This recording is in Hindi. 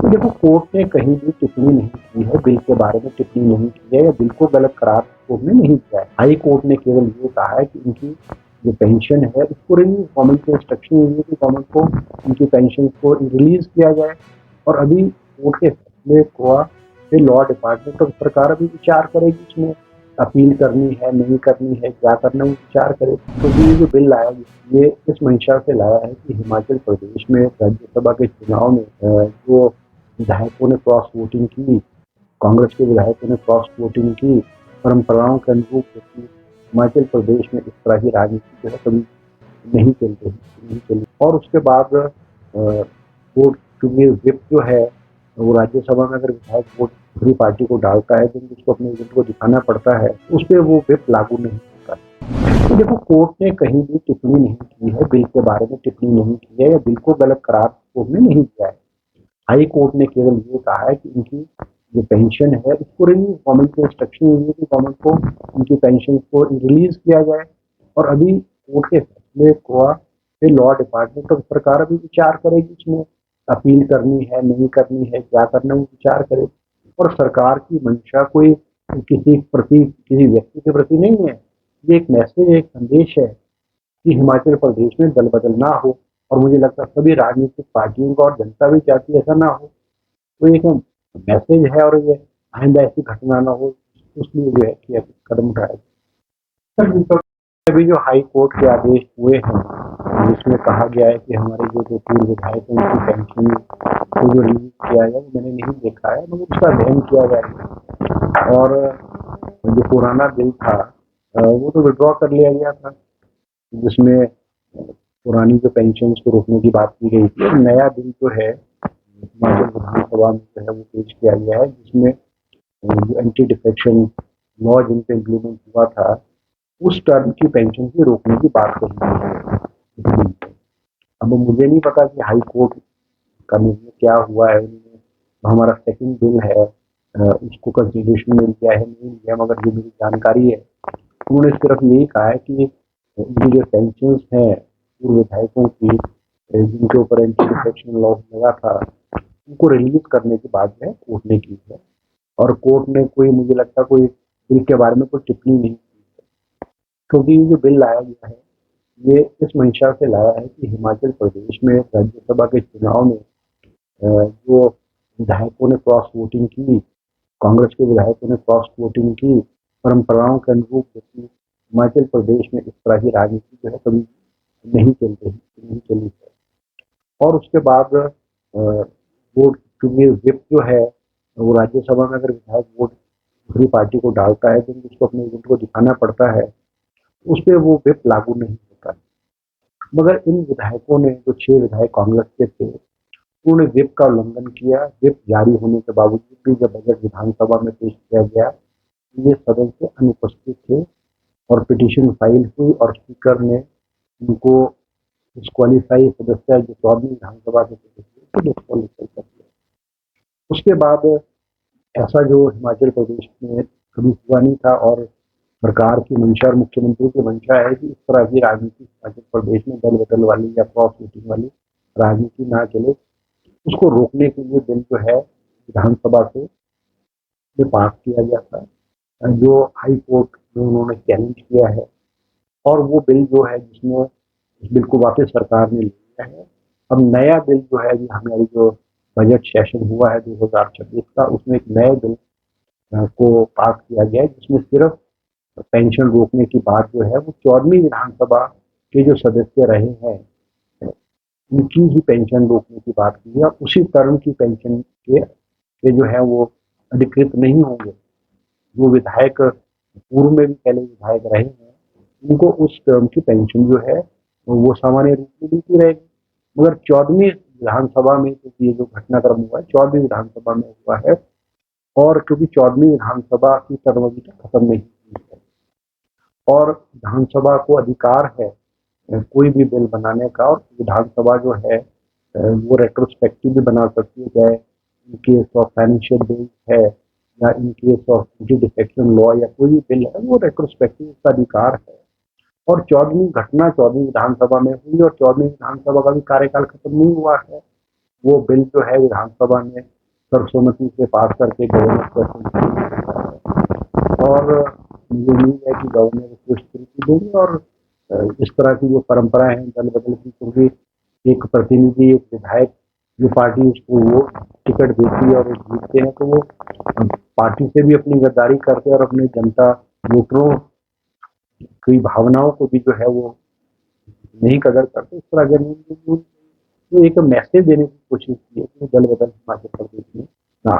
देखो, कोर्ट ने कहीं भी टिप्पणी नहीं की है, बिल के बारे में टिप्पणी नहीं की है या बिल को गलत करार कोर्ट ने नहीं किया है। हाई कोर्ट ने केवल ये कहा है कि इनकी जो पेंशन है उसको गवर्नमेंट को इंस्ट्रक्शन हुई है कि गवर्नमेंट को इनकी पेंशन को रिलीज किया जाए। और अभी कोर्ट के फैसले को फिर लॉ डिपार्टमेंट और सरकार अभी विचार करेगी, इसमें अपील करनी है नहीं करनी है, क्या करना है वो विचार करे। क्योंकि ये जो बिल लाया ये इस मंशा से लाया है कि हिमाचल प्रदेश में राज्यसभा के चुनाव में जो विधायकों ने क्रॉस वोटिंग की, कांग्रेस के विधायकों ने क्रॉस वोटिंग की, परंपराओं के अनुरूप हिमाचल प्रदेश में इस तरह की राजनीति जो है कभी नहीं चली। और उसके बाद वोट, क्योंकि विप जो है वो राज्यसभा में अगर विधायक वोट दूसरी पार्टी को डालता है तो उसको अपने एजेंट को दिखाना पड़ता है, उस पर वो विप लागू नहीं होता। तो देखो, कोर्ट ने कहीं भी टिप्पणी नहीं की है, बिल के बारे में टिप्पणी नहीं की है या बिल को गलत करार कोर्ट ने नहीं किया है। हाई कोर्ट ने केवल ये कहा है कि इनकी जो पेंशन है उसको गवर्नमेंट को इंस्ट्रक्शन हुई है कि गवर्नमेंट को इनकी पेंशन को रिलीज किया जाए। और अभी कोर्ट के फैसले को फिर लॉ डिपार्टमेंट और सरकार अभी विचार करेगी, इसमें अपील करनी है नहीं करनी है, क्या करना है वो विचार करे। और सरकार की मंशा कोई किसी व्यक्ति के प्रति नहीं है, ये एक मैसेज है, एक संदेश है कि हिमाचल प्रदेश में दल बदल ना हो। और मुझे लगता है सभी राजनीतिक पार्टियों का और जनता भी चाहती है ऐसा ना हो। तो एक मैसेज है और ये आइंदा ऐसी घटना ना हो, उसलिए जो है कि कदम उठाया। अभी जो हाई कोर्ट के आदेश हुए हैं जिसमें कहा गया है कि हमारे जो पूर्व विधायक हैं उनकी पेंशन को जो रिलीज किया गया वो मैंने नहीं देखा है, मगर उसका अध्ययन किया जाएगा। और जो पुराना बिल था वो तो विड्रॉ कर लिया गया था, जिसमें पुरानी जो पेंशन को रोकने की बात की गई थी। नया बिल जो है हिमाचल विधानसभा में जो है वो पेश किया गया है, जिसमें जो एंटी डिफेक्शन लॉ जिन पे इम्प्लीमेंट हुआ था उस टर्म की पेंशन की रोकने की बात कही गई है। अब मुझे नहीं पता कि हाई कोर्ट का निर्णय क्या हुआ है। हमारा सेकंड बिल है उसको कंसिडरेशन में लिया है नहीं लिया, मगर जो मेरी जानकारी है उन्होंने सिर्फ यही कहा है कि इनकी जो पेंशन है पूर्व विधायकों की जिनके ऊपर एंटी डिफेक्शन लॉ लगा था उनको रिलीज करने की बात है कोर्ट ने की है। और कोर्ट ने कोई, मुझे लगता कोई बिल के बारे में कोई टिप्पणी नहीं की है, क्योंकि ये जो बिल लाया गया है ये इस मंशा से लाया है कि हिमाचल प्रदेश में राज्यसभा के चुनाव में जो विधायकों ने क्रॉस वोटिंग की, कांग्रेस के विधायकों ने क्रॉस वोटिंग की, परंपराओं के अनुरूप हिमाचल प्रदेश में इस तरह की राजनीति जो है कभी नहीं चली है। और उसके बाद वोट, क्योंकि विप जो है वो राज्यसभा में अगर विधायक वोट दूसरी पार्टी को डालता है तो उसको अपने एजेंट को दिखाना पड़ता है, उस पर वो विप लागू नहीं होता। मगर इन विधायकों ने, जो 6 विधायक कांग्रेस के थे, उन्होंने विप का उल्लंघन किया। विप जारी होने के बावजूद भी जब बजट विधानसभा में पेश किया गया ये सदन से अनुपस्थित थे और पिटीशन फाइल हुई और स्पीकर ने उनको डिस्क्वालीफाई सदस्य जो 14वीं विधानसभा के सदस्य थे डिस्क्वालीफाई कर दिया। उसके बाद ऐसा जो हिमाचल प्रदेश में कभी हुआ नहीं था और सरकार की मंशा और मुख्यमंत्री की मंशा है कि इस तरह की राजनीति हिमाचल प्रदेश में दल बदल वाली या क्रॉस वोटिंग वाली राजनीति ना चले। उसको रोकने के लिए बिल जो है विधानसभा से पास किया गया था, जो हाई कोर्ट में उन्होंने चैलेंज किया है। और वो बिल जो है जिसमें इस बिल को वापस सरकार ने लिया है। अब नया बिल जो है हमारी जो बजट सेशन हुआ है 2026 का, उसमें एक नए बिल को पास किया गया है जिसमें सिर्फ पेंशन रोकने की बात जो है वो 14वीं विधानसभा के जो सदस्य रहे हैं उनकी ही पेंशन रोकने की बात की है। उसी टर्म की पेंशन के जो है वो अधिकृत नहीं होंगे। जो विधायक पूर्व में भी पहले विधायक रहे हैं उनको उस टर्म की पेंशन जो है वो सामान्य रूप में मिलती रहेगी। मगर 14वीं विधानसभा में तो ये जो घटनाक्रम हुआ है 14वीं विधानसभा में हुआ है, और क्योंकि 14वीं विधानसभा की टर्म अभी तक खत्म नहीं हुई है और विधानसभा को अधिकार है कोई भी बिल बनाने का, और विधानसभा जो है वो रेट्रोस्पेक्टिव भी बना सकती है, चाहे in case of financial bill है या in case of anti defection law या कोई भी बिल है वो रेट्रोस्पेक्टिव का अधिकार है। और 14वीं घटना 14वीं विधानसभा में हुई और 14वीं विधानसभा का भी कार्यकाल खत्म नहीं हुआ है। वो बिल जो है विधानसभा में सर्वसम्मति से पास करके गवर्नर को appoint किया। और मुझे उम्मीद है कि गवर्नर उसको स्वीकृति देंगे और इस तरह की जो परंपराएं हैं दल बदल की, क्योंकि एक प्रतिनिधि, एक विधायक जो पार्टी उसको वो टिकट देती है और वो जीतते हैं, तो वो पार्टी से भी अपनी गद्दारी करते हैं और अपने जनता वोटरों की भावनाओं को भी जो है वो नहीं कदर करते। इस तरह अगर एक मैसेज देने की कोशिश की है कि दल बदल हिमाचल प्रदेश में ना